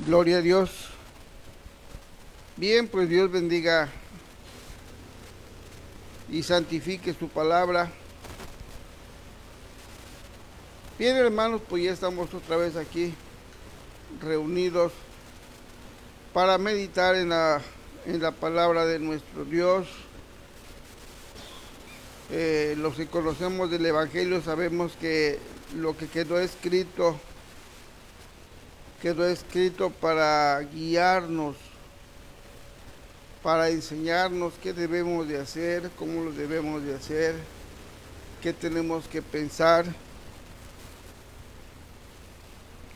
Gloria a Dios. Bien, pues Dios bendiga y santifique su palabra. Bien, hermanos, pues ya estamos otra vez aquí reunidos para meditar en la palabra de nuestro Dios. Los que conocemos del Evangelio sabemos que lo que quedó escrito para guiarnos, para enseñarnos qué debemos de hacer, cómo lo debemos de hacer, qué tenemos que pensar,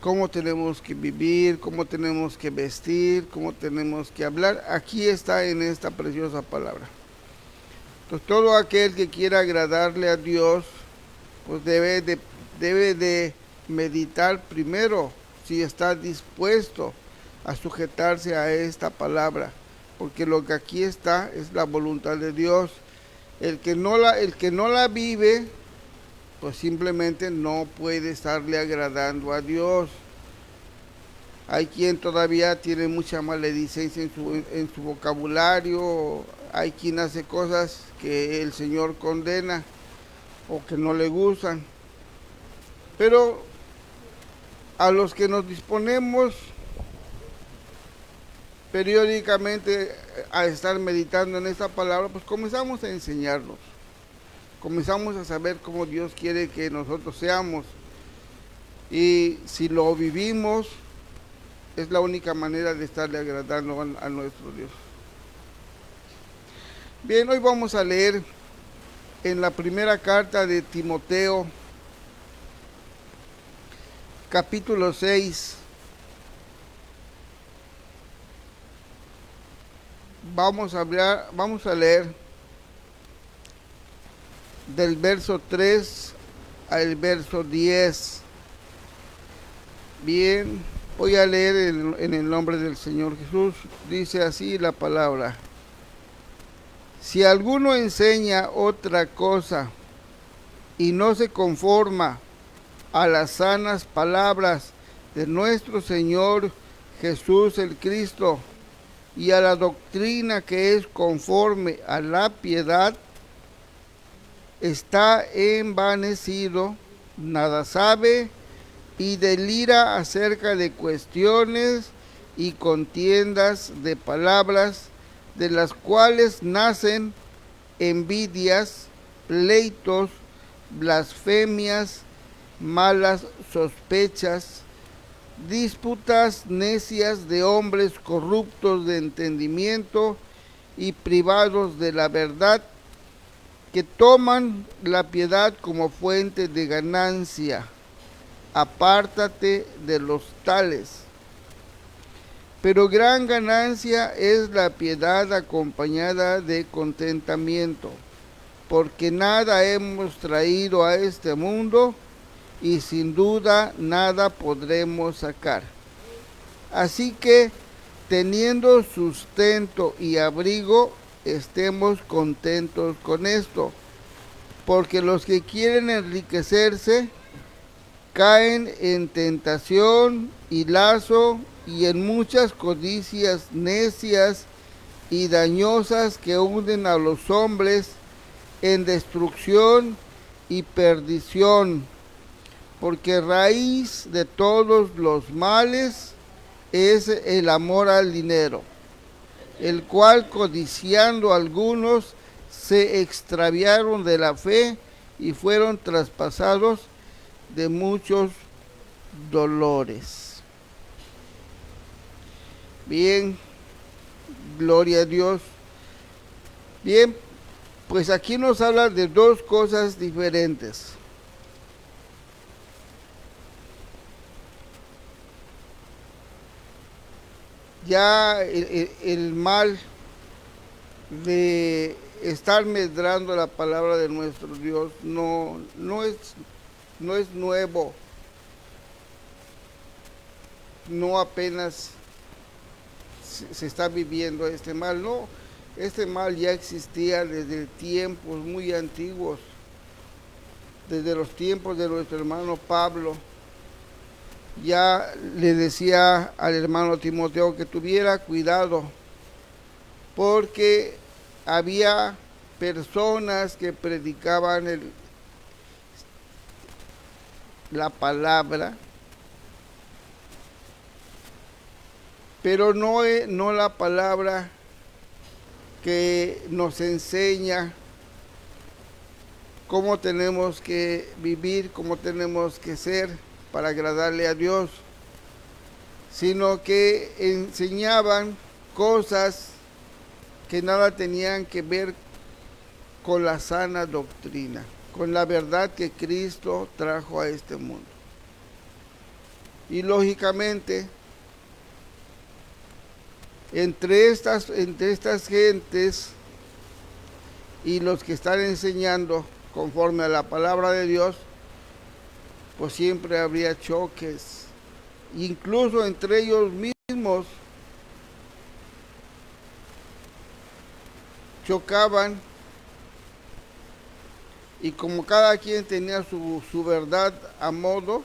cómo tenemos que vivir, cómo tenemos que vestir, cómo tenemos que hablar. Aquí está en esta preciosa palabra. Entonces, todo aquel que quiera agradarle a Dios, pues debe de meditar primero si está dispuesto a sujetarse a esta palabra, porque lo que aquí está es la voluntad de Dios. El que no la vive, pues simplemente no puede estarle agradando a Dios. Hay quien todavía tiene mucha maledicencia en su vocabulario, hay quien hace cosas que el Señor condena o que no le gustan. Pero a los que nos disponemos periódicamente a estar meditando en esta palabra, pues comenzamos a enseñarnos, comenzamos a saber cómo Dios quiere que nosotros seamos, y si lo vivimos es la única manera de estarle agradando a nuestro Dios. Bien, hoy vamos a leer en la primera carta de Timoteo, capítulo 6. Vamos a leer del verso 3 al verso 10. Bien, voy a leer en el nombre del Señor Jesús. Dice así la palabra: si alguno enseña otra cosa y no se conforma a las sanas palabras de nuestro Señor Jesús el Cristo y a la doctrina que es conforme a la piedad, está envanecido, nada sabe y delira acerca de cuestiones y contiendas de palabras, de las cuales nacen envidias, pleitos, blasfemias, malas sospechas, disputas necias de hombres corruptos de entendimiento y privados de la verdad, que toman la piedad como fuente de ganancia. Apártate de los tales. Pero gran ganancia es la piedad acompañada de contentamiento, porque nada hemos traído a este mundo y sin duda nada podremos sacar. Así que, teniendo sustento y abrigo, estemos contentos con esto, porque los que quieren enriquecerse caen en tentación y lazo y en muchas codicias necias y dañosas que hunden a los hombres en destrucción y perdición, porque raíz de todos los males es el amor al dinero, el cual, codiciando algunos, se extraviaron de la fe y fueron traspasados de muchos dolores. Bien, gloria a Dios. Bien, pues aquí nos habla de dos cosas diferentes. Ya el mal de estar medrando la palabra de nuestro Dios no es nuevo, no apenas se está viviendo este mal, no, este mal ya existía desde tiempos muy antiguos, desde los tiempos de nuestro hermano Pablo. ya le decía al hermano Timoteo que tuviera cuidado, porque había personas que predicaban la palabra, pero no la palabra que nos enseña cómo tenemos que vivir, cómo tenemos que ser para agradarle a Dios, sino que enseñaban cosas que nada tenían que ver con la sana doctrina, con la verdad que Cristo trajo a este mundo. Y lógicamente, entre estas gentes y los que están enseñando conforme a la palabra de Dios, pues siempre habría choques, incluso entre ellos mismos chocaban, y como cada quien tenía su verdad a modo,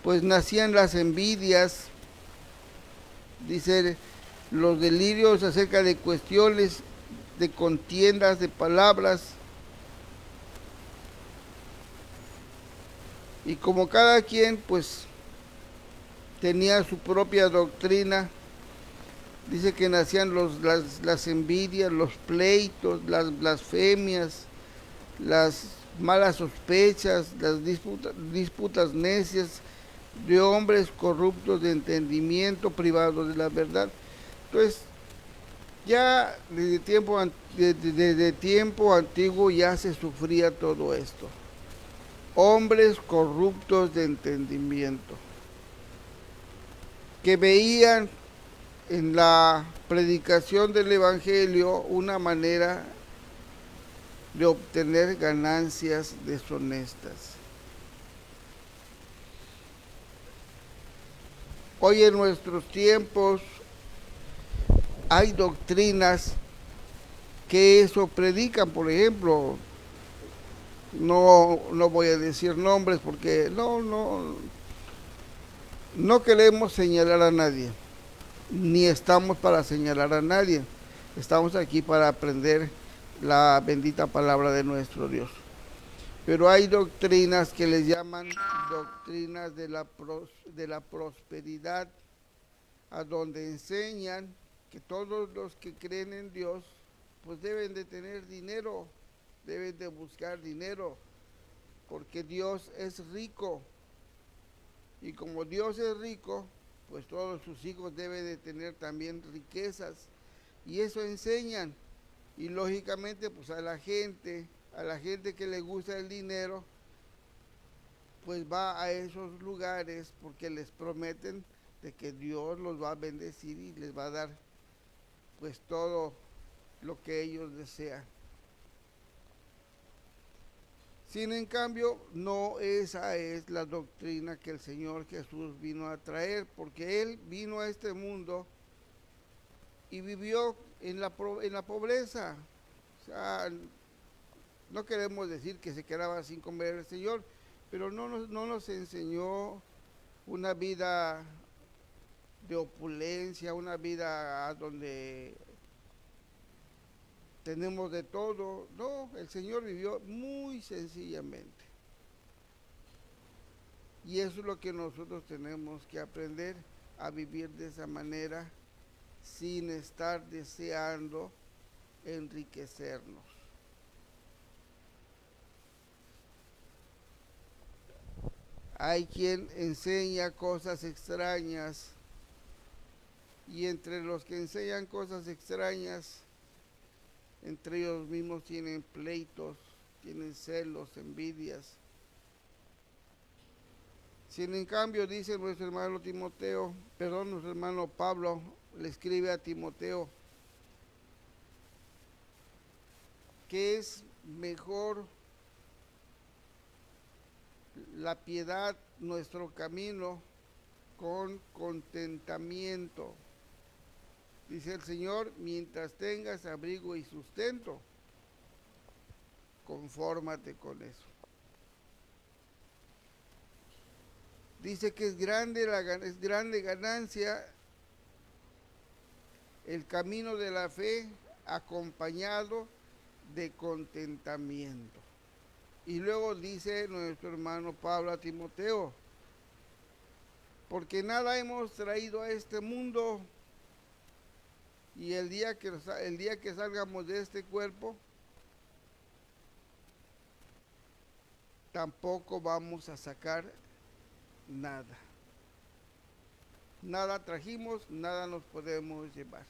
pues nacían las envidias, dice, los delirios acerca de cuestiones, de contiendas, de palabras. Y como cada quien pues tenía su propia doctrina, dice que nacían las envidias, los pleitos, las blasfemias, las malas sospechas, las disputas necias de hombres corruptos de entendimiento, privados de la verdad. Entonces, ya desde tiempo antiguo ya se sufría todo esto. Hombres corruptos de entendimiento, que veían en la predicación del Evangelio una manera de obtener ganancias deshonestas. Hoy en nuestros tiempos hay doctrinas que eso predican, por ejemplo, no voy a decir nombres porque no queremos señalar a nadie, ni estamos para señalar a nadie, estamos aquí para aprender la bendita palabra de nuestro Dios. Pero hay doctrinas que les llaman doctrinas de la prosperidad, a donde enseñan que todos los que creen en Dios pues deben de tener dinero, deben de buscar dinero, porque Dios es rico, y como Dios es rico, pues todos sus hijos deben de tener también riquezas, y eso enseñan. Y lógicamente pues a la gente que le gusta el dinero, pues va a esos lugares porque les prometen de que Dios los va a bendecir y les va a dar pues todo lo que ellos desean. Sin en cambio, no esa es la doctrina que el Señor Jesús vino a traer, porque Él vino a este mundo y vivió en la pobreza. O sea, no queremos decir que se quedaba sin comer el Señor, pero no nos enseñó una vida de opulencia, una vida donde tenemos de todo. No, el Señor vivió muy sencillamente. Y eso es lo que nosotros tenemos que aprender, a vivir de esa manera, sin estar deseando enriquecernos. Hay quien enseña cosas extrañas, y entre los que enseñan cosas extrañas, entre ellos mismos tienen pleitos, tienen celos, envidias. Sin en cambio, dice nuestro hermano nuestro hermano Pablo le escribe a Timoteo que es mejor la piedad, nuestro camino, con contentamiento. Dice el Señor, mientras tengas abrigo y sustento, confórmate con eso. Dice que es grande ganancia el camino de la fe acompañado de contentamiento. Y luego dice nuestro hermano Pablo a Timoteo, porque nada hemos traído a este mundo y el día que salgamos de este cuerpo, tampoco vamos a sacar nada. Nada trajimos, nada nos podemos llevar.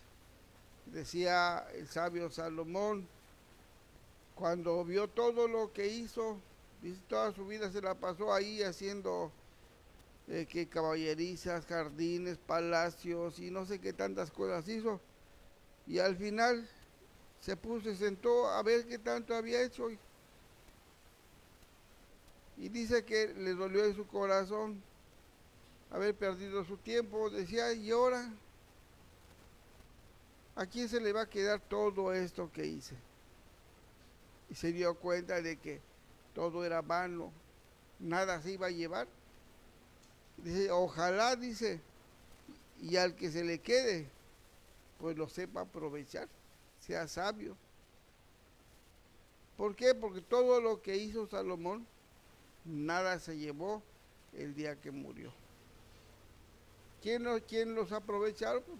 Decía el sabio Salomón, cuando vio todo lo que hizo, dice, toda su vida se la pasó ahí haciendo que caballerizas, jardines, palacios y no sé qué tantas cosas hizo. Y al final se sentó a ver qué tanto había hecho. Y dice que le dolió en su corazón haber perdido su tiempo. Decía, ¿y ahora a quién se le va a quedar todo esto que hice? Y se dio cuenta de que todo era vano, nada se iba a llevar. Dice, ojalá, dice, y al que se le quede, pues lo sepa aprovechar, sea sabio. ¿Por qué? Porque todo lo que hizo Salomón, nada se llevó el día que murió. ¿Quién los aprovecharon? Pues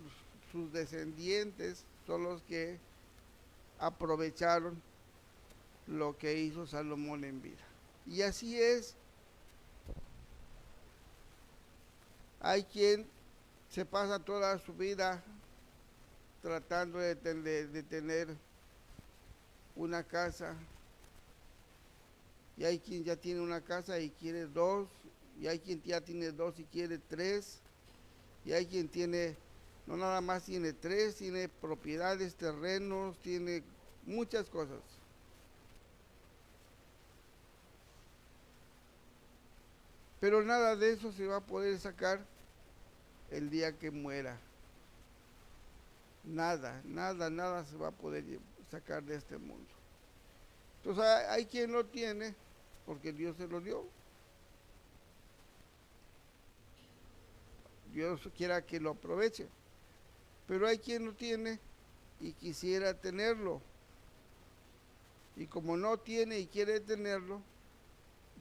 sus descendientes son los que aprovecharon lo que hizo Salomón en vida. Y así es. Hay quien se pasa toda su vida tratando de tener una casa, y hay quien ya tiene una casa y quiere dos, y hay quien ya tiene dos y quiere tres, y hay quien tiene, no nada más tiene tres, tiene propiedades, terrenos, tiene muchas cosas. Pero nada de eso se va a poder sacar el día que muera. Nada se va a poder sacar de este mundo. Entonces hay quien lo tiene porque Dios se lo dio. Dios quiera que lo aproveche. Pero hay quien lo tiene y quisiera tenerlo. Y como no tiene y quiere tenerlo,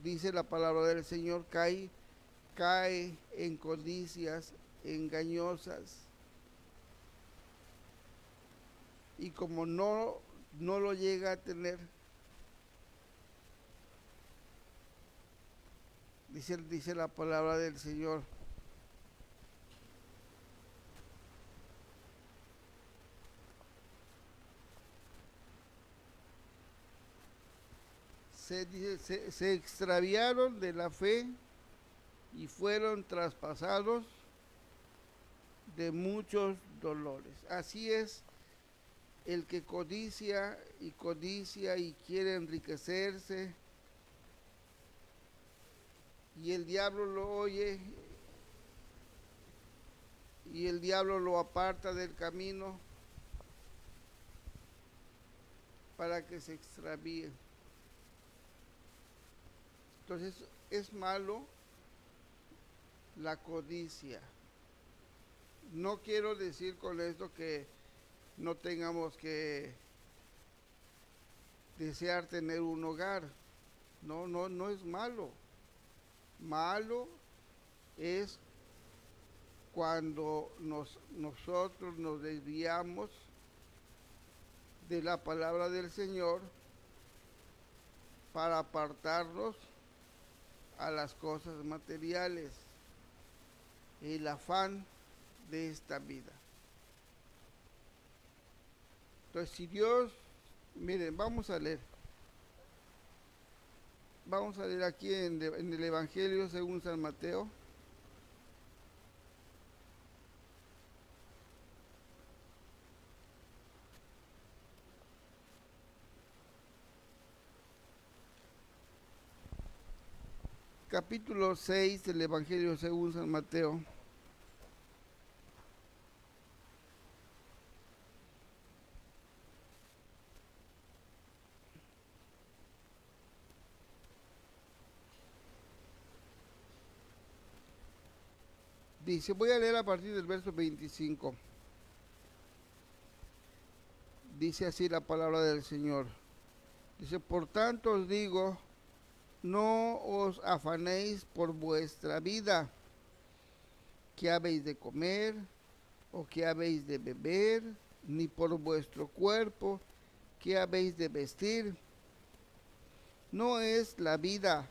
dice la palabra del Señor, cae en codicias engañosas. Y como no lo llega a tener, dice la palabra del Señor, se extraviaron de la fe y fueron traspasados de muchos dolores. Así es el que codicia y quiere enriquecerse, y el diablo lo oye y el diablo lo aparta del camino para que se extravíe. Entonces es malo la codicia. No quiero decir con esto que no tengamos que desear tener un hogar. No es malo. Malo es cuando nosotros nos desviamos de la palabra del Señor para apartarnos a las cosas materiales, el afán de esta vida. Entonces, si Dios, miren, vamos a leer aquí en el Evangelio según San Mateo. Capítulo 6 del Evangelio según San Mateo. Dice, voy a leer a partir del verso 25. Dice así la palabra del Señor. Dice, por tanto os digo, no os afanéis por vuestra vida, qué habéis de comer o qué habéis de beber, ni por vuestro cuerpo, qué habéis de vestir. ¿No es la vida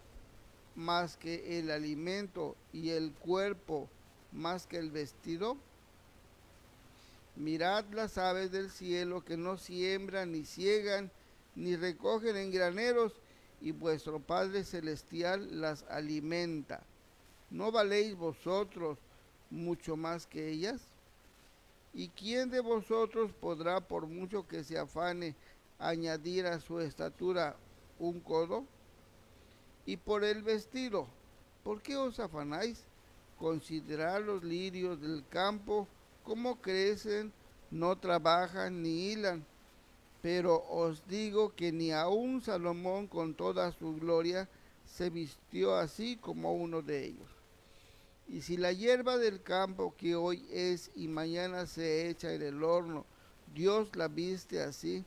más que el alimento y el cuerpo más que el vestido? Mirad las aves del cielo, que no siembran, ni ciegan, ni recogen en graneros, y vuestro Padre Celestial las alimenta. ¿No valéis vosotros mucho más que ellas? ¿Y quién de vosotros podrá, por mucho que se afane, añadir a su estatura un codo? Y por el vestido, ¿por qué os afanáis? Considerad los lirios del campo, cómo crecen, no trabajan ni hilan. Pero os digo que ni aun Salomón con toda su gloria se vistió así como uno de ellos. Y si la hierba del campo, que hoy es y mañana se echa en el horno, Dios la viste así,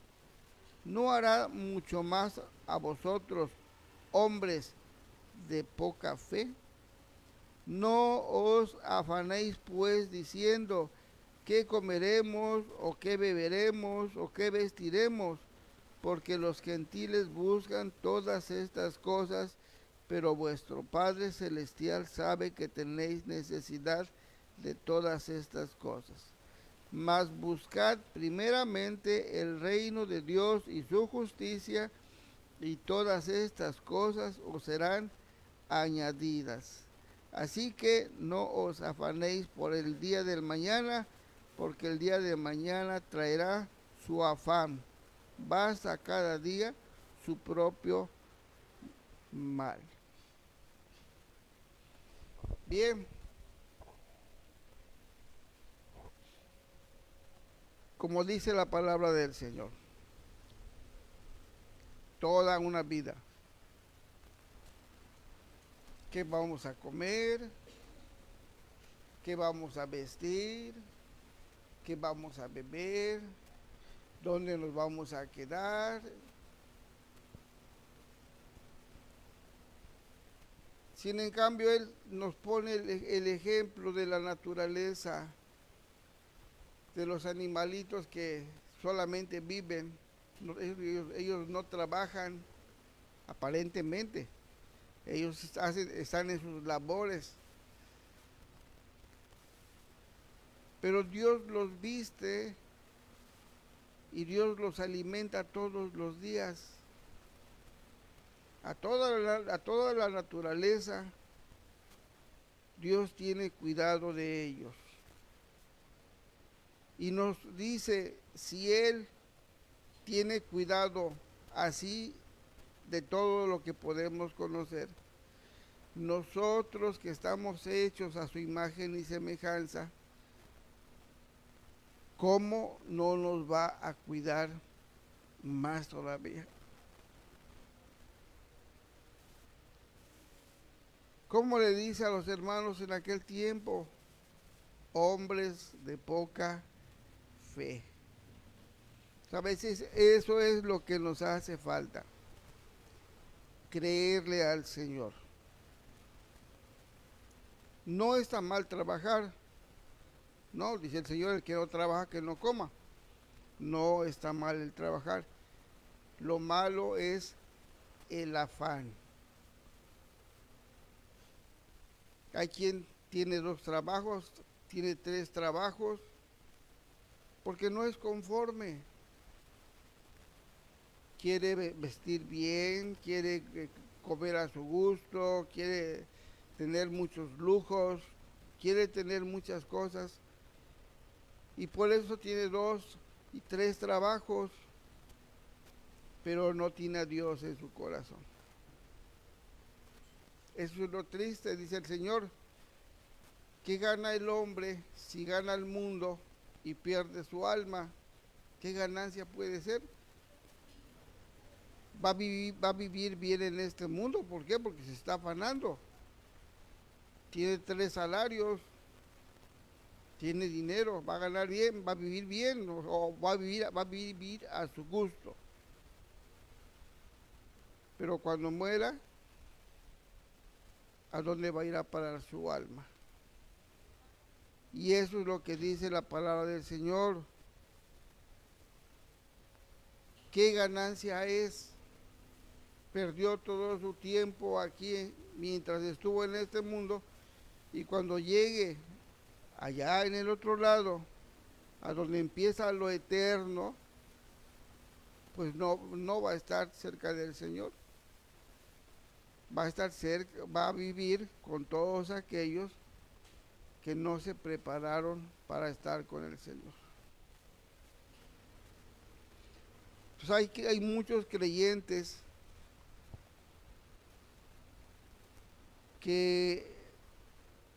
¿no hará mucho más a vosotros, hombres de poca fe? No os afanéis pues diciendo, ¿qué comeremos o qué beberemos o qué vestiremos? Porque los gentiles buscan todas estas cosas, pero vuestro Padre Celestial sabe que tenéis necesidad de todas estas cosas. Mas buscad primeramente el reino de Dios y su justicia, y todas estas cosas os serán añadidas. Así que no os afanéis por el día del mañana, porque el día de mañana traerá su afán. Basta cada día su propio mal. Bien, como dice la palabra del Señor, toda una vida. ¿Qué vamos a comer? ¿Qué vamos a vestir? ¿Qué vamos a beber? ¿Dónde nos vamos a quedar? Sin en cambio, Él nos pone el ejemplo de la naturaleza, de los animalitos que solamente viven. Ellos no trabajan aparentemente. Ellos están en sus labores. Pero Dios los viste y Dios los alimenta todos los días. A toda la naturaleza, Dios tiene cuidado de ellos. Y nos dice, si Él tiene cuidado así de todo lo que podemos conocer, nosotros que estamos hechos a su imagen y semejanza, ¿cómo no nos va a cuidar más todavía? ¿Cómo le dice a los hermanos en aquel tiempo? Hombres de poca fe. A veces eso es lo que nos hace falta. Creerle al Señor. No está mal trabajar. No, dice el Señor, el que no trabaja, que no coma. No está mal el trabajar. Lo malo es el afán. Hay quien tiene 2 trabajos, tiene 3 trabajos, porque no es conforme. Quiere vestir bien, quiere comer a su gusto, quiere tener muchos lujos, quiere tener muchas cosas, y por eso tiene 2 y 3 trabajos, pero no tiene a Dios en su corazón. Eso es lo triste, dice el Señor. ¿Qué gana el hombre si gana el mundo y pierde su alma? ¿Qué ganancia puede ser? Va a vivir bien en este mundo. ¿Por qué? Porque se está afanando. Tiene 3 salarios, tiene dinero, va a ganar bien, va a vivir bien, o va a vivir a su gusto. Pero cuando muera, ¿a dónde va a ir a parar su alma? Y eso es lo que dice la palabra del Señor. ¿Qué ganancia es? Perdió todo su tiempo aquí mientras estuvo en este mundo, y cuando llegue allá en el otro lado, a donde empieza lo eterno, pues no va a estar cerca del Señor. Va a estar cerca, va a vivir con todos aquellos que no se prepararon para estar con el Señor. Pues hay muchos creyentes que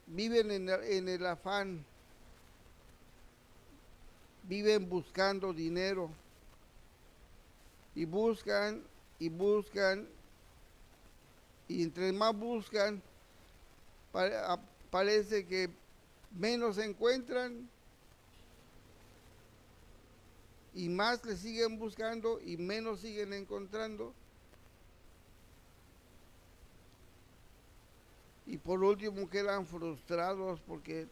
viven en el afán, viven buscando dinero, y buscan y buscan, y entre más buscan, parece que menos encuentran, y más le siguen buscando y menos siguen encontrando. Y por último quedan frustrados porque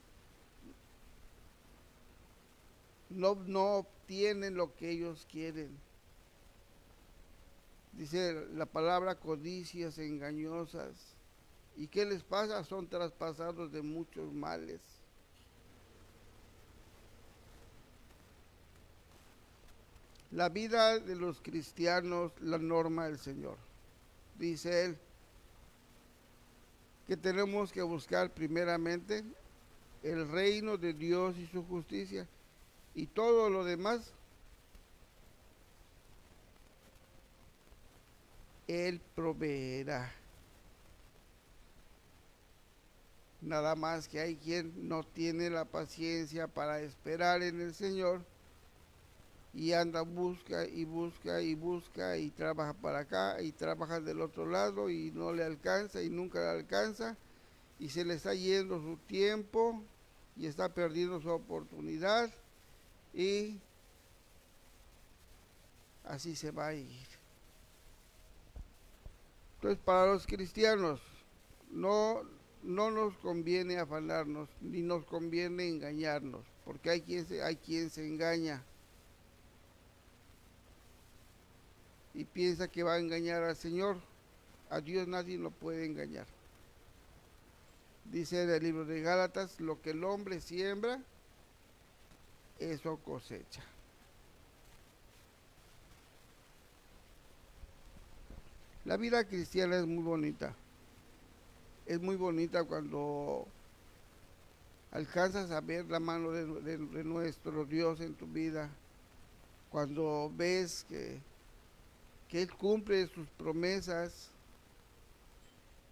no obtienen lo que ellos quieren. Dice la palabra codicias engañosas. ¿Y qué les pasa? Son traspasados de muchos males. La vida de los cristianos, la norma del Señor. Dice Él que tenemos que buscar primeramente el reino de Dios y su justicia, y todo lo demás Él proveerá. Nada más que hay quien no tiene la paciencia para esperar en el Señor, y anda, busca y busca y busca, y trabaja para acá y trabaja del otro lado, y no le alcanza y nunca le alcanza, y se le está yendo su tiempo y está perdiendo su oportunidad, y así se va a ir. Entonces, para los cristianos no nos conviene afanarnos, ni nos conviene engañarnos, porque hay quien se engaña y piensa que va a engañar al Señor. A Dios nadie lo puede engañar. Dice en el libro de Gálatas: lo que el hombre siembra, eso cosecha. La vida cristiana es muy bonita. Es muy bonita cuando alcanzas a ver la mano de nuestro Dios en tu vida. Cuando ves que Él cumple sus promesas.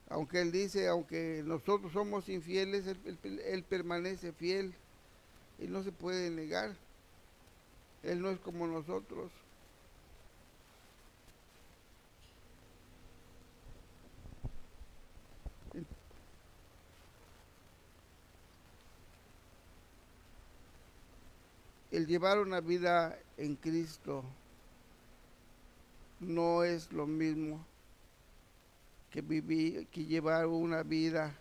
Aunque Él dice, aunque nosotros somos infieles, Él permanece fiel. Él no se puede negar. Él no es como nosotros. El llevar una vida en Cristo no es lo mismo que llevar una vida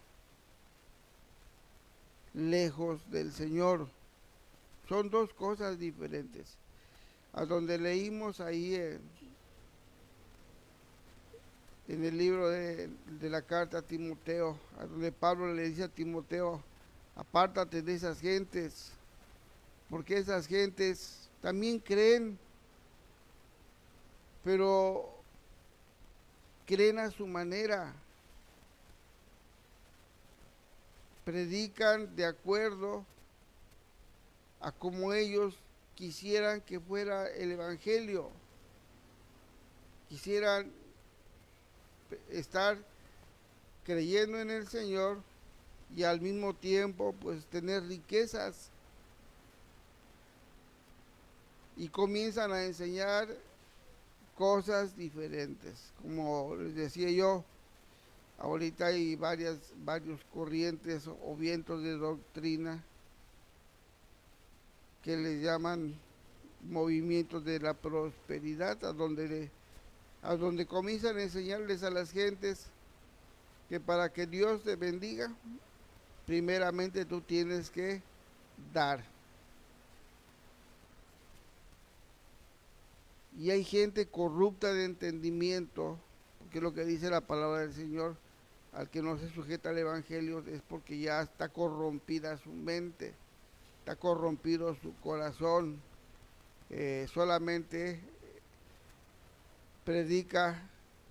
lejos del Señor. Son dos cosas diferentes. A donde leímos ahí en el libro de la carta a Timoteo, a donde Pablo le dice a Timoteo: apártate de esas gentes, porque esas gentes también creen, pero creen a su manera, predican de acuerdo a como ellos quisieran que fuera el evangelio, quisieran estar creyendo en el Señor y al mismo tiempo pues tener riquezas, y comienzan a enseñar cosas diferentes. Como les decía yo, ahorita hay varios corrientes o vientos de doctrina que les llaman movimientos de la prosperidad, a donde comienzan a enseñarles a las gentes que para que Dios te bendiga, primeramente tú tienes que dar. Y hay gente corrupta de entendimiento, porque lo que dice la palabra del Señor, al que no se sujeta al Evangelio es porque ya está corrompida su mente, está corrompido su corazón, solamente predica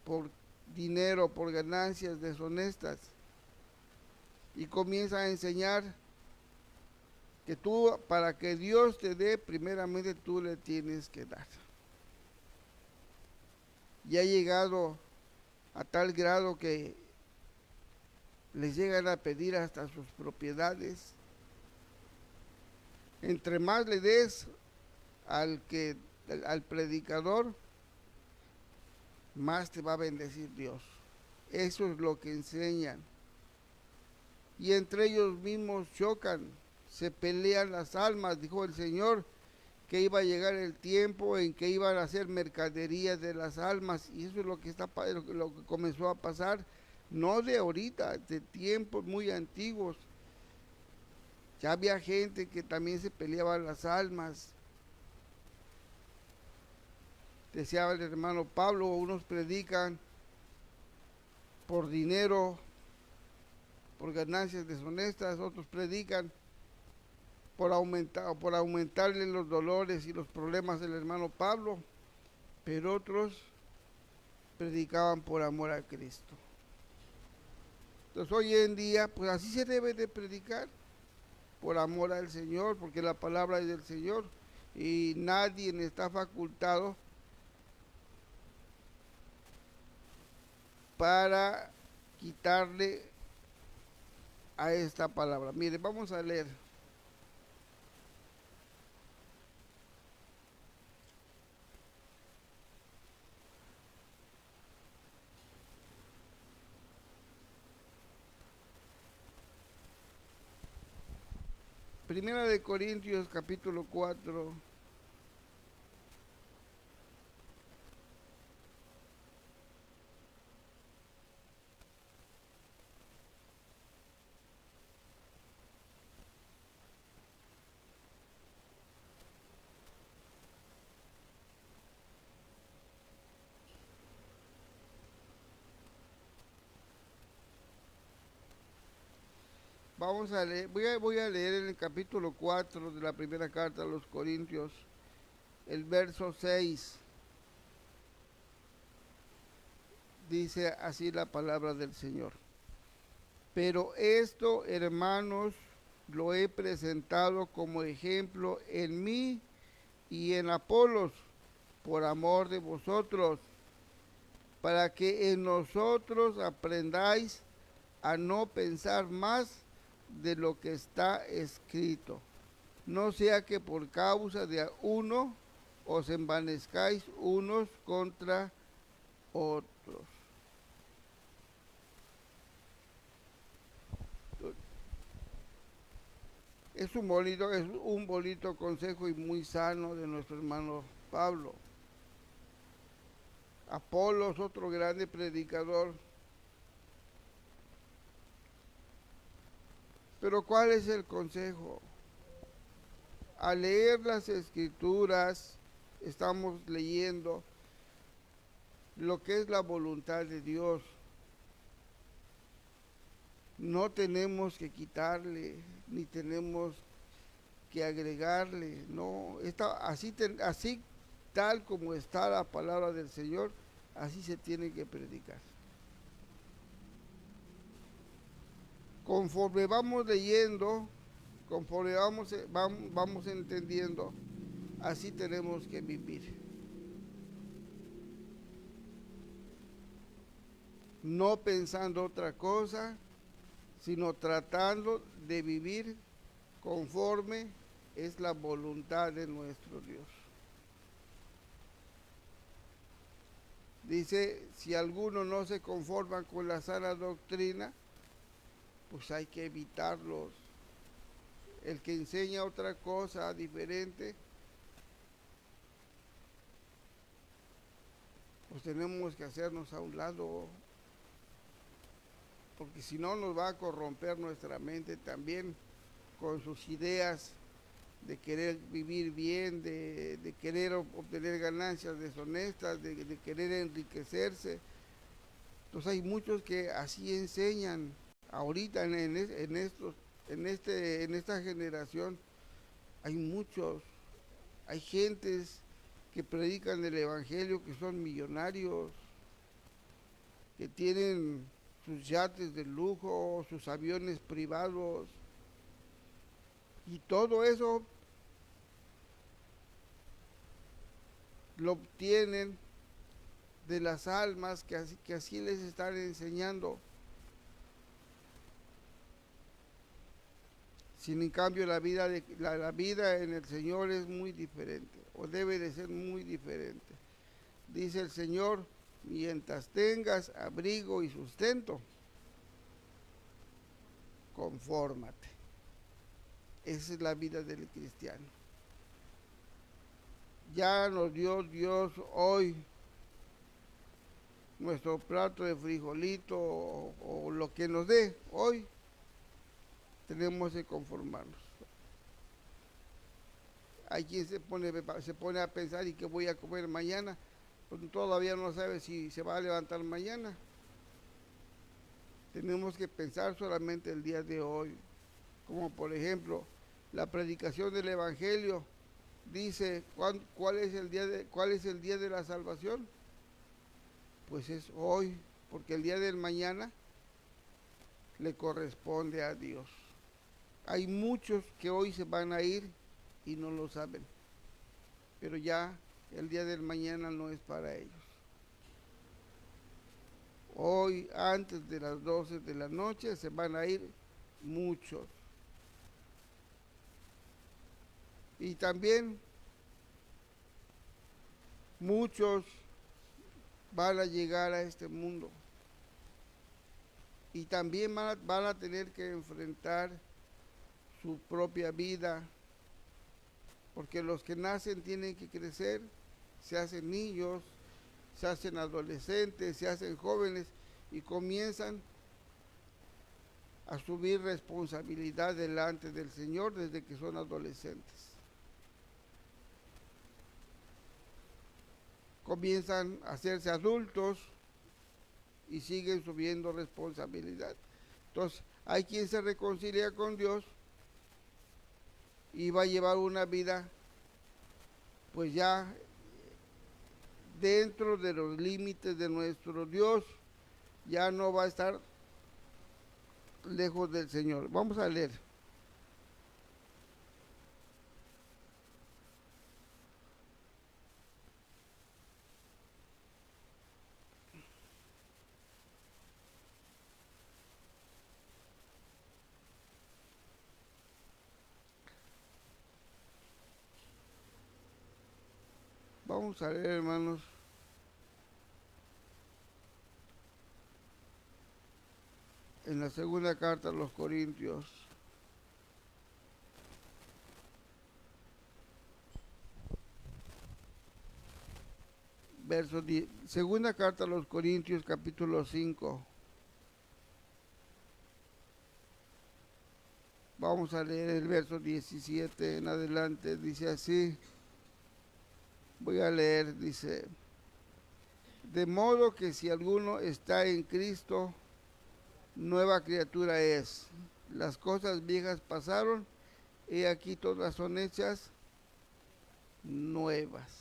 por dinero, por ganancias deshonestas, y comienza a enseñar que tú, para que Dios te dé, primeramente tú le tienes que dar. Y ha llegado a tal grado que les llegan a pedir hasta sus propiedades. Entre más le des al predicador, más te va a bendecir Dios. Eso es lo que enseñan. Y entre ellos mismos chocan, se pelean las almas. Dijo el Señor que iba a llegar el tiempo en que iban a hacer mercaderías de las almas, y eso es lo que lo que comenzó a pasar, no de ahorita, de tiempos muy antiguos. Ya había gente que también se peleaba las almas. Decía el hermano Pablo, unos predican por dinero, por ganancias deshonestas, otros predican por aumentarle los dolores y los problemas del hermano Pablo, pero otros predicaban por amor a Cristo. Entonces hoy en día, pues así se debe de predicar, por amor al Señor, porque la palabra es del Señor y nadie está facultado para quitarle a esta palabra. Mire, vamos a leer. Primera de Corintios capítulo 4. Vamos a leer, voy a leer en el capítulo 4 de la primera carta a los Corintios, el verso 6. Dice así la palabra del Señor. Pero esto, hermanos, lo he presentado como ejemplo en mí y en Apolos, por amor de vosotros, para que en nosotros aprendáis a no pensar más de lo que está escrito, no sea que por causa de uno os envanezcáis unos contra otros. Es un bonito consejo y muy sano de nuestro hermano Pablo. Apolos, otro grande predicador. Pero ¿cuál es el consejo? Al leer las escrituras, estamos leyendo lo que es la voluntad de Dios. No tenemos que quitarle, ni tenemos que agregarle, no, así tal como está la palabra del Señor, así se tiene que predicar. Conforme vamos leyendo, conforme vamos entendiendo, así tenemos que vivir. No pensando otra cosa, sino tratando de vivir conforme es la voluntad de nuestro Dios. Dice, si alguno no se conforma con la sana doctrina, pues hay que evitarlos. el que enseña otra cosa diferente, pues tenemos que hacernos a un lado, porque si no nos va a corromper nuestra mente también con sus ideas de querer vivir bien, de querer obtener ganancias deshonestas, de querer enriquecerse. Entonces hay muchos que así enseñan ahorita en esta generación. Hay muchos, hay gentes que predican el evangelio, que son millonarios, que tienen sus yates de lujo, sus aviones privados, y todo eso lo obtienen de las almas que así les están enseñando. Sin en cambio la vida en el Señor es muy diferente, o debe de ser muy diferente. Dice el Señor, mientras tengas abrigo y sustento, confórmate. Esa es la vida del cristiano. Ya nos dio Dios hoy nuestro plato de frijolito o lo que nos dé hoy, tenemos que conformarnos. Hay quien se pone a pensar, ¿y qué voy a comer mañana? Pues todavía no sabe si se va a levantar mañana. Tenemos que pensar solamente el día de hoy, como por ejemplo la predicación del Evangelio dice cuál es el día de la salvación. Pues es hoy, porque el día del mañana le corresponde a Dios. Hay muchos que hoy se van a ir y no lo saben, pero ya el día del mañana no es para ellos. Hoy, antes de las 12 de la noche, se van a ir muchos. Y también muchos van a llegar a este mundo. Y también van a tener que enfrentar su propia vida, porque los que nacen tienen que crecer, se hacen niños, se hacen adolescentes, se hacen jóvenes y comienzan a asumir responsabilidad delante del Señor desde que son adolescentes. Comienzan a hacerse adultos y siguen subiendo responsabilidad. Entonces, hay quien se reconcilia con Dios y va a llevar una vida pues ya dentro de los límites de nuestro Dios, ya no va a estar lejos del Señor. Vamos a leer. Vamos a leer, hermanos. En la segunda carta a los Corintios. Segunda carta a los Corintios, capítulo 5. Vamos a leer el verso 17 en adelante. Dice así. Voy a leer, dice. De modo que si alguno está en Cristo, nueva criatura es. Las cosas viejas pasaron, y aquí todas son hechas nuevas.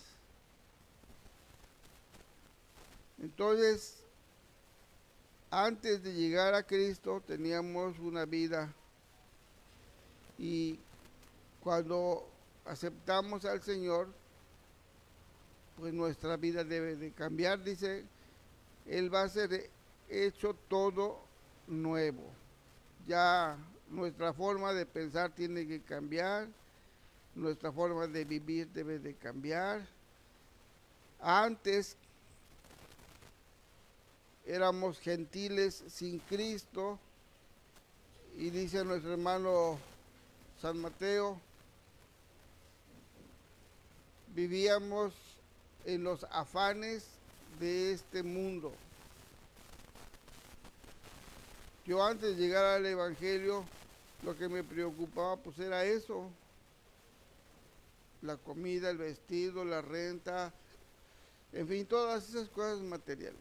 Entonces, antes de llegar a Cristo teníamos una vida, y cuando aceptamos al Señor, pues nuestra vida debe de cambiar. Dice, Él va a ser hecho todo nuevo. Ya nuestra forma de pensar tiene que cambiar, nuestra forma de vivir debe de cambiar. Antes éramos gentiles sin Cristo, y dice nuestro hermano San Mateo, vivíamos en los afanes de este mundo. Yo antes de llegar al Evangelio, lo que me preocupaba pues era eso, la comida, el vestido, la renta, en fin, todas esas cosas materiales.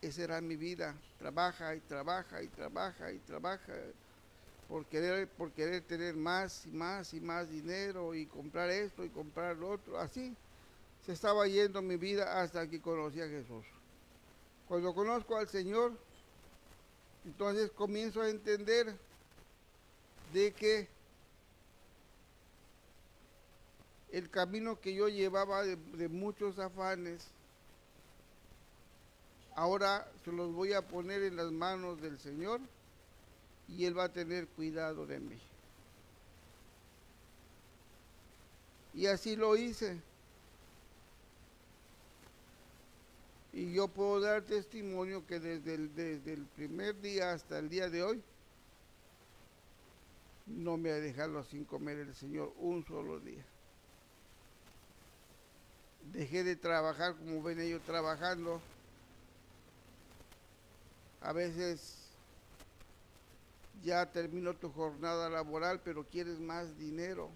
Esa era mi vida, trabaja y trabaja y trabaja y trabaja por querer tener más y más y más dinero y comprar esto y comprar lo otro. Así se estaba yendo mi vida hasta que conocí a Jesús. Cuando conozco al Señor, entonces comienzo a entender de que el camino que yo llevaba de muchos afanes, ahora se los voy a poner en las manos del Señor y Él va a tener cuidado de mí. Y así lo hice. Y yo puedo dar testimonio que desde el primer día hasta el día de hoy, no me ha dejado sin comer el Señor un solo día. Dejé de trabajar como ven ellos trabajando. A veces ya terminó tu jornada laboral, pero quieres más dinero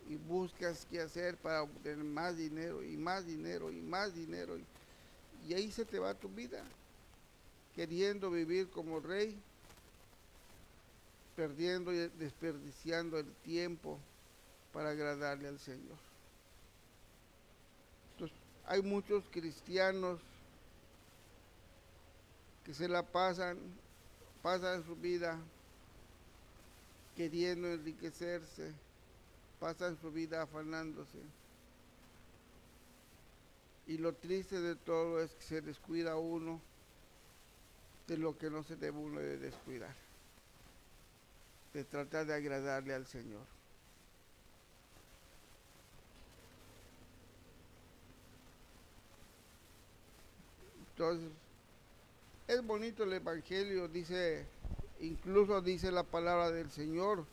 y buscas qué hacer para obtener más dinero y más dinero y más dinero. Y ahí se te va tu vida, queriendo vivir como rey, perdiendo y desperdiciando el tiempo para agradarle al Señor. Entonces, hay muchos cristianos que se la pasan su vida queriendo enriquecerse, pasan su vida afanándose. Y lo triste de todo es que se descuida uno de lo que no se debe uno de descuidar, de tratar de agradarle al Señor. Entonces, es bonito el Evangelio, dice, incluso dice la palabra del Señor,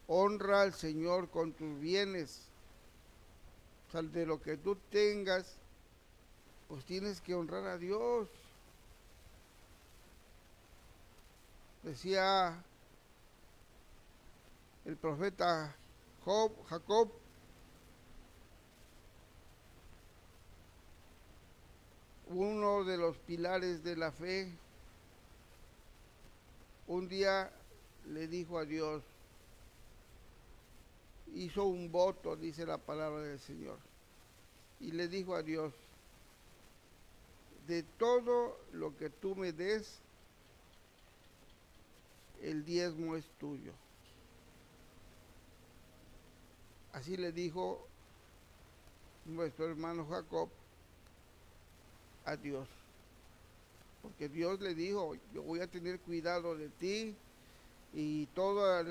honra al Señor con tus bienes. O sea, de lo que tú tengas, pues tienes que honrar a Dios. Decía el profeta Jacob, uno de los pilares de la fe, un día le dijo a Dios, hizo un voto, dice la palabra del Señor, y le dijo a Dios, de todo lo que tú me des, el diezmo es tuyo. Así le dijo nuestro hermano Jacob a Dios, porque Dios le dijo, yo voy a tener cuidado de ti y toda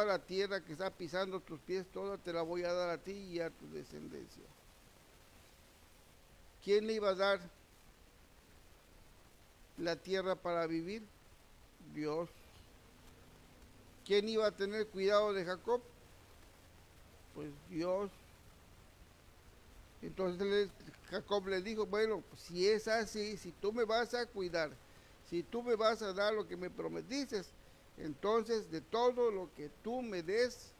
la tierra que está pisando tus pies, toda te la voy a dar a ti y a tu descendencia. ¿Quién le iba a dar la tierra para vivir? Dios. ¿Quién iba a tener cuidado de Jacob? Pues Dios. Entonces Jacob le dijo, bueno, pues si es así, si tú me vas a cuidar, si tú me vas a dar lo que me prometiste, entonces de todo lo que tú me des,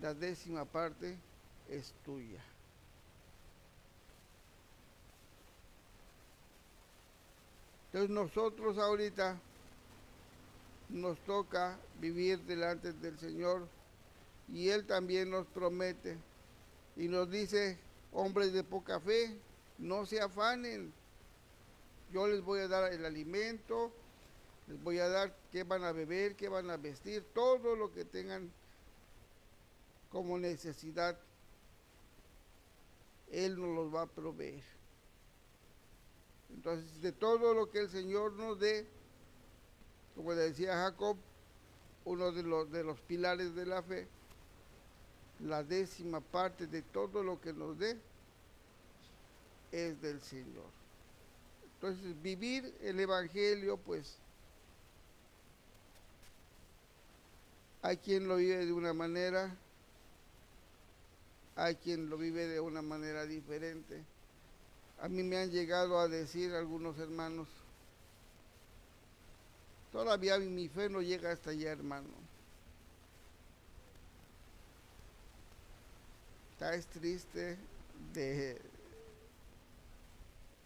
la 10ª parte es tuya. Entonces nosotros ahorita nos toca vivir delante del Señor y Él también nos promete y nos dice, hombres de poca fe, no se afanen, yo les voy a dar el alimento, les voy a dar qué van a beber, qué van a vestir, todo lo que tengan como necesidad, Él nos los va a proveer. Entonces, de todo lo que el Señor nos dé, como decía Jacob, uno de los pilares de la fe, la 10ª parte de todo lo que nos dé es del Señor. Entonces, vivir el Evangelio, pues, Hay quien lo vive de una manera, hay quien lo vive de una manera diferente. A mí me han llegado a decir algunos hermanos, todavía mi fe no llega hasta allá, hermano. Es triste de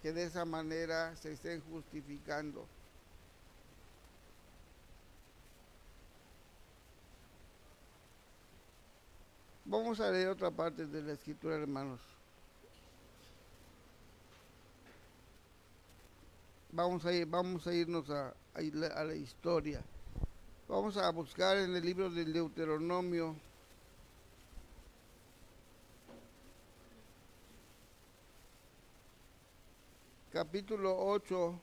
que de esa manera se estén justificando. Vamos a leer otra parte de la escritura, hermanos. Vamos a irnos a la historia. Vamos a buscar en el libro del Deuteronomio, capítulo 8.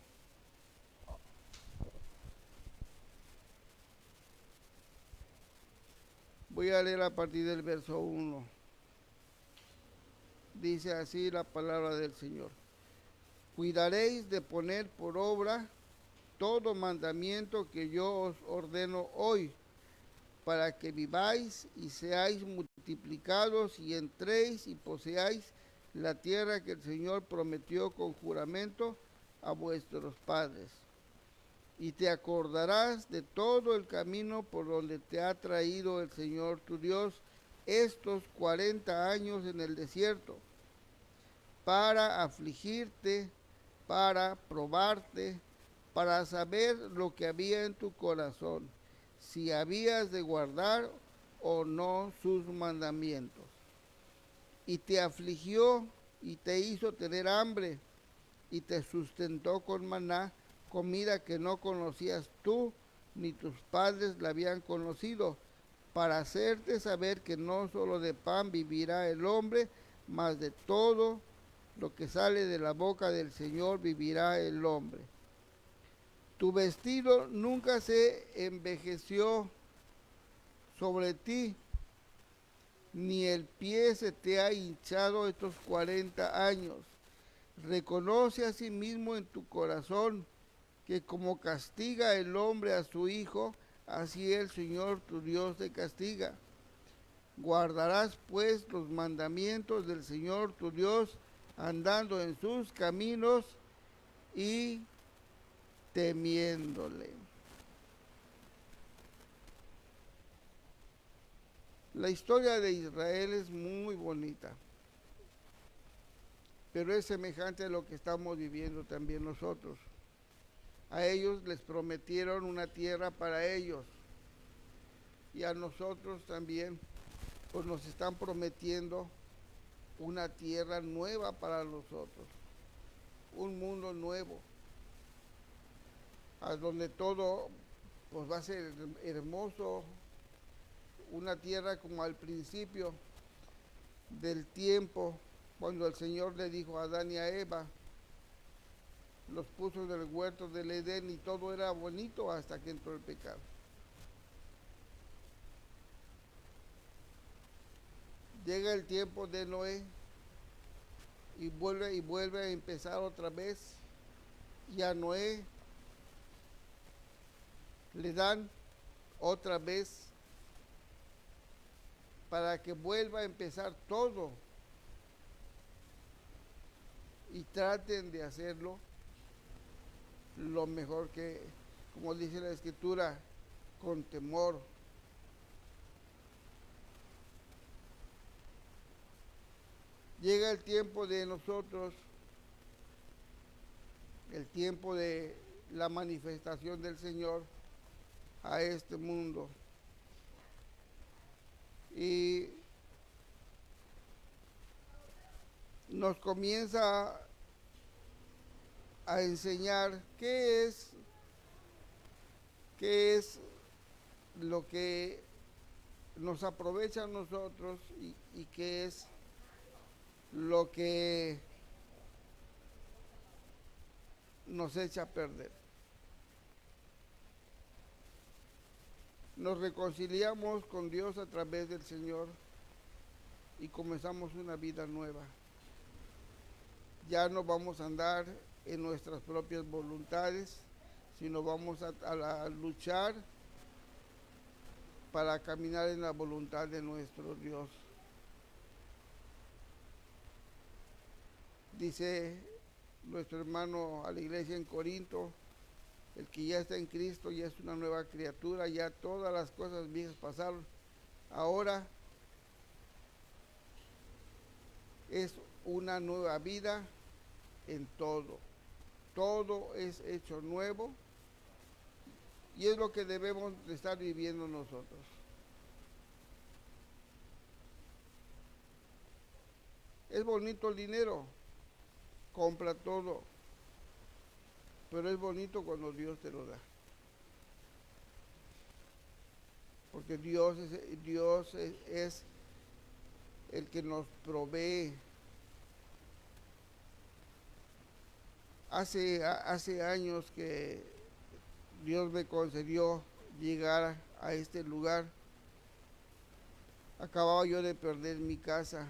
Voy a leer a partir del verso 1. Dice así la palabra del Señor. Cuidaréis de poner por obra todo mandamiento que yo os ordeno hoy, para que viváis y seáis multiplicados y entréis y poseáis la tierra que el Señor prometió con juramento a vuestros padres. Y te acordarás de todo el camino por donde te ha traído el Señor tu Dios estos 40 años en el desierto, para afligirte, para probarte, para saber lo que había en tu corazón, si habías de guardar o no sus mandamientos. Y te afligió y te hizo tener hambre, y te sustentó con maná, comida que no conocías tú, ni tus padres la habían conocido, para hacerte saber que no solo de pan vivirá el hombre, mas de todo lo que sale de la boca del Señor vivirá el hombre. Tu vestido nunca se envejeció sobre ti, ni el pie se te ha hinchado estos 40 años. Reconoce a sí mismo en tu corazón que como castiga el hombre a su hijo, así el Señor tu Dios te castiga. Guardarás pues los mandamientos del Señor tu Dios, andando en sus caminos y temiéndole. La historia de Israel es muy bonita, pero es semejante a lo que estamos viviendo también nosotros. A ellos les prometieron una tierra para ellos, y a nosotros también pues nos están prometiendo una tierra nueva para nosotros, un mundo nuevo, a donde todo pues va a ser hermoso, una tierra como al principio del tiempo, cuando el Señor le dijo a Adán y a Eva, los puso en el huerto del Edén y todo era bonito hasta que entró el pecado. Llega el tiempo de Noé y vuelve a empezar otra vez, y a Noé le dan otra vez para que vuelva a empezar todo, y traten de hacerlo lo mejor que, como dice la Escritura, con temor. Llega el tiempo de nosotros, el tiempo de la manifestación del Señor a este mundo. Y nos comienza a enseñar qué es lo que nos aprovecha a nosotros y qué es lo que nos echa a perder. Nos reconciliamos con Dios a través del Señor y comenzamos una vida nueva. Ya no vamos a andar en nuestras propias voluntades, sino vamos a luchar para caminar en la voluntad de nuestro Dios. Dice nuestro hermano a la iglesia en Corinto: el que ya está en Cristo ya es una nueva criatura, ya todas las cosas viejas pasaron, ahora es una nueva vida en todo. Todo es hecho nuevo y es lo que debemos de estar viviendo nosotros. Es bonito el dinero, compra todo, pero es bonito cuando Dios te lo da. Porque Dios es el que nos provee. Hace años que Dios me concedió llegar a este lugar. Acababa yo de perder mi casa.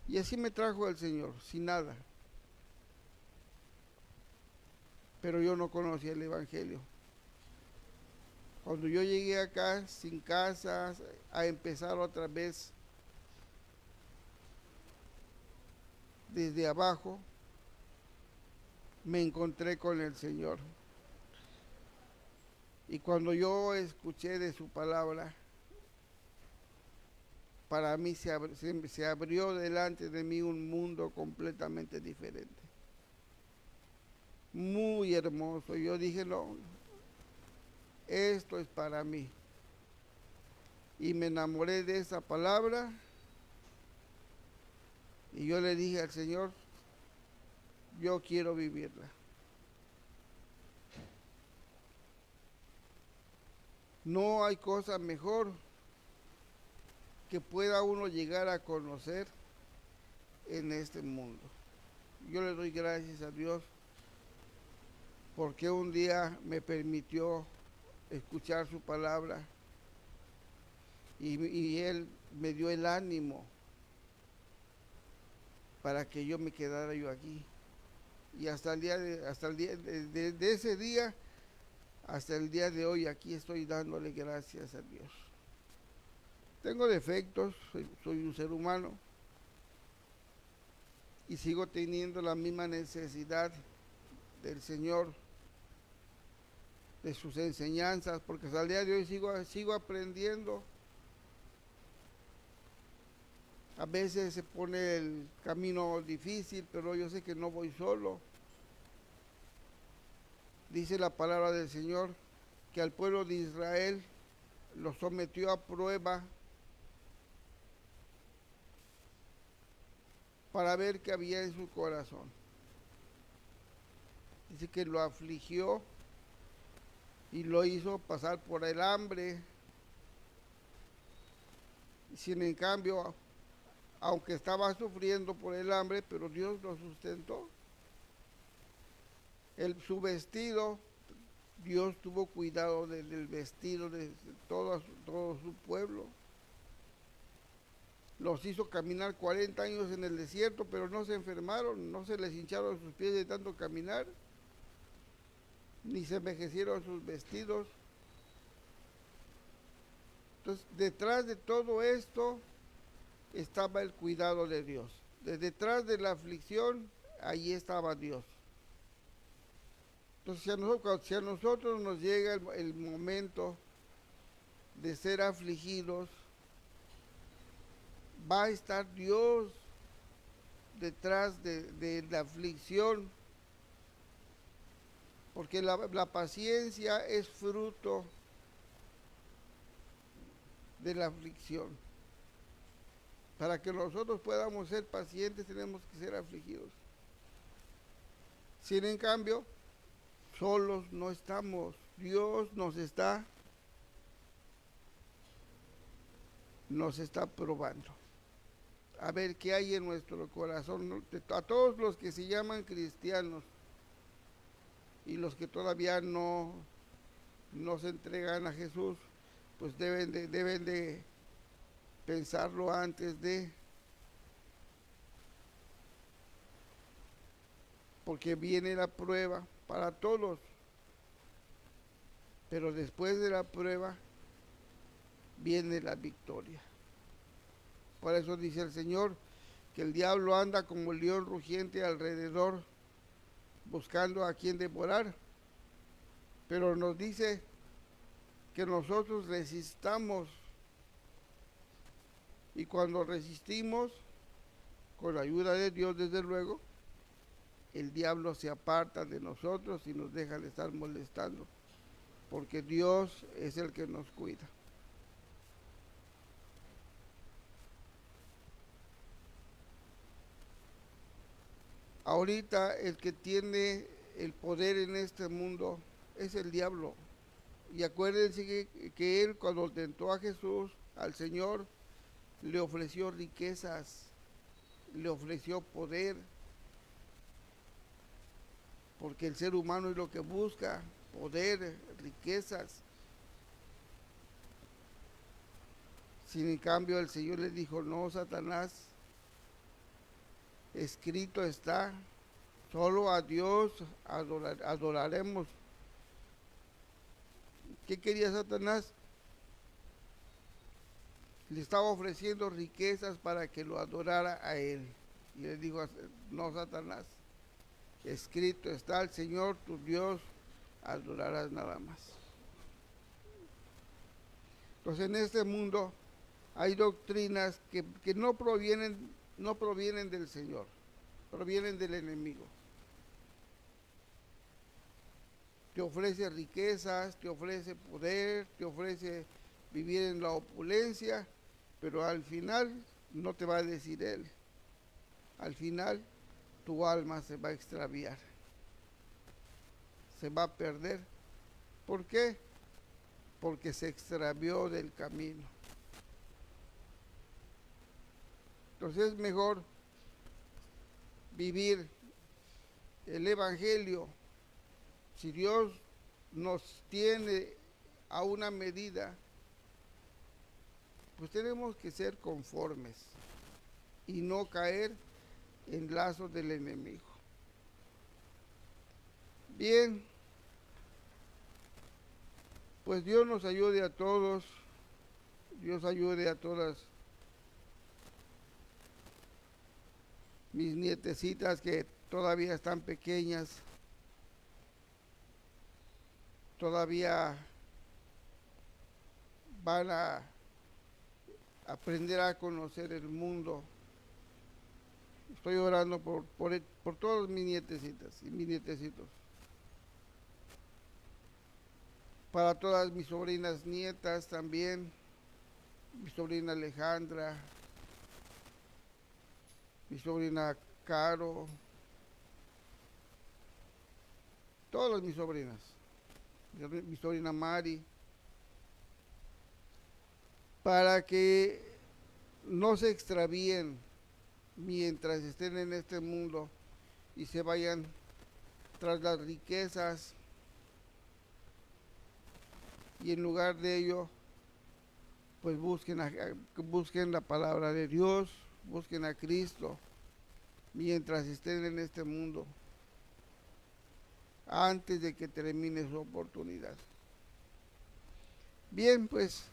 Y así me trajo el Señor, sin nada. Pero yo no conocía el Evangelio. Cuando yo llegué acá sin casa, a empezar otra vez desde abajo, me encontré con el Señor. Y cuando yo escuché de su palabra, para mí se abrió delante de mí un mundo completamente diferente. Muy hermoso. Yo dije, no, esto es para mí. Y me enamoré de esa palabra. Y yo le dije al Señor, yo quiero vivirla. No hay cosa mejor que pueda uno llegar a conocer en este mundo. Yo le doy gracias a Dios porque un día me permitió escuchar su palabra y Él me dio el ánimo para que yo me quedara yo aquí. Y hasta el día de ese día, hasta el día de hoy, aquí estoy dándole gracias a Dios. Tengo defectos, soy un ser humano y sigo teniendo la misma necesidad del Señor, de sus enseñanzas, porque hasta el día de hoy sigo aprendiendo. A veces se pone el camino difícil, pero yo sé que no voy solo. Dice la palabra del Señor que al pueblo de Israel lo sometió a prueba para ver qué había en su corazón. Dice que lo afligió y lo hizo pasar por el hambre. Sin en cambio, aunque estaba sufriendo por el hambre, pero Dios lo sustentó. Su vestido, Dios tuvo cuidado del vestido de todo su pueblo. Los hizo caminar 40 años en el desierto, pero no se enfermaron, no se les hincharon sus pies de tanto caminar, ni se envejecieron sus vestidos. Entonces, detrás de todo esto estaba el cuidado de Dios. Detrás de la aflicción, allí estaba Dios. Entonces, si a nosotros nos llega el momento de ser afligidos, va a estar Dios detrás de la aflicción, porque la paciencia es fruto de la aflicción. Para que nosotros podamos ser pacientes tenemos que ser afligidos. Sin en cambio, solos no estamos. Dios nos está probando. A ver qué hay en nuestro corazón. A todos los que se llaman cristianos y los que todavía no se entregan a Jesús, pues deben de pensarlo antes de, porque viene la prueba para todos. pero después de la prueba viene la victoria. Por eso dice el Señor que el diablo anda como el león rugiente alrededor, buscando a quien devorar, pero nos dice que nosotros resistamos, y cuando resistimos, con la ayuda de Dios desde luego, el diablo se aparta de nosotros y nos deja de estar molestando, porque Dios es el que nos cuida. Ahorita el que tiene el poder en este mundo es el diablo. Y acuérdense que él, cuando tentó a Jesús, al Señor, le ofreció riquezas, le ofreció poder, porque el ser humano es lo que busca: poder, riquezas. Sin en cambio el Señor le dijo: no, Satanás, escrito está, solo a Dios adoraremos. ¿Qué quería Satanás? Le estaba ofreciendo riquezas para que lo adorara a él. Y le dijo: no, Satanás, escrito está, al Señor tu Dios adorarás nada más. Entonces en este mundo hay doctrinas que no provienen del Señor, provienen del enemigo. Te ofrece riquezas, te ofrece poder, te ofrece vivir en la opulencia, pero al final no te va a decir él. Al final tu alma se va a extraviar, se va a perder. ¿Por qué? Porque se extravió del camino. Entonces es mejor vivir el Evangelio. Si Dios nos tiene a una medida, pues tenemos que ser conformes y no caer en lazos del enemigo. Bien, pues Dios nos ayude a todos, Dios ayude a todas mis nietecitas que todavía están pequeñas, todavía van a aprender a conocer el mundo. Estoy orando por todas mis nietecitas y mis nietecitos. Para todas mis sobrinas nietas también, mi sobrina Alejandra, mi sobrina Caro, todas mis sobrinas, mi sobrina Mari, para que no se extravíen mientras estén en este mundo y se vayan tras las riquezas, y en lugar de ello pues busquen la palabra de Dios, busquen a Cristo mientras estén en este mundo, antes de que termine su oportunidad. Bien, pues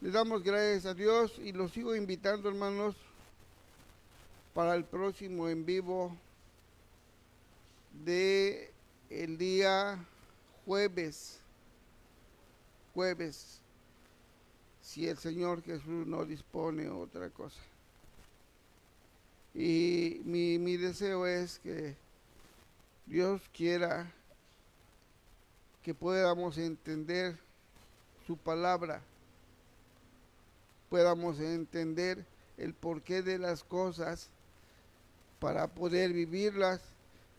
le damos gracias a Dios y los sigo invitando, hermanos, para el próximo en vivo de el día jueves, si el Señor Jesús no dispone otra cosa. Y mi deseo es que Dios quiera que podamos entender su palabra, podamos entender el porqué de las cosas para poder vivirlas,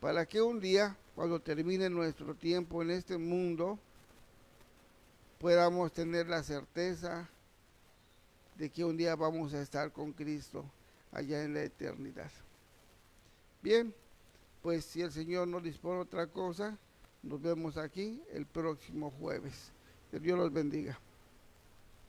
para que un día, cuando termine nuestro tiempo en este mundo, podamos tener la certeza de que un día vamos a estar con Cristo allá en la eternidad. Bien, pues si el Señor no dispone otra cosa, nos vemos aquí el próximo jueves. Que Dios los bendiga.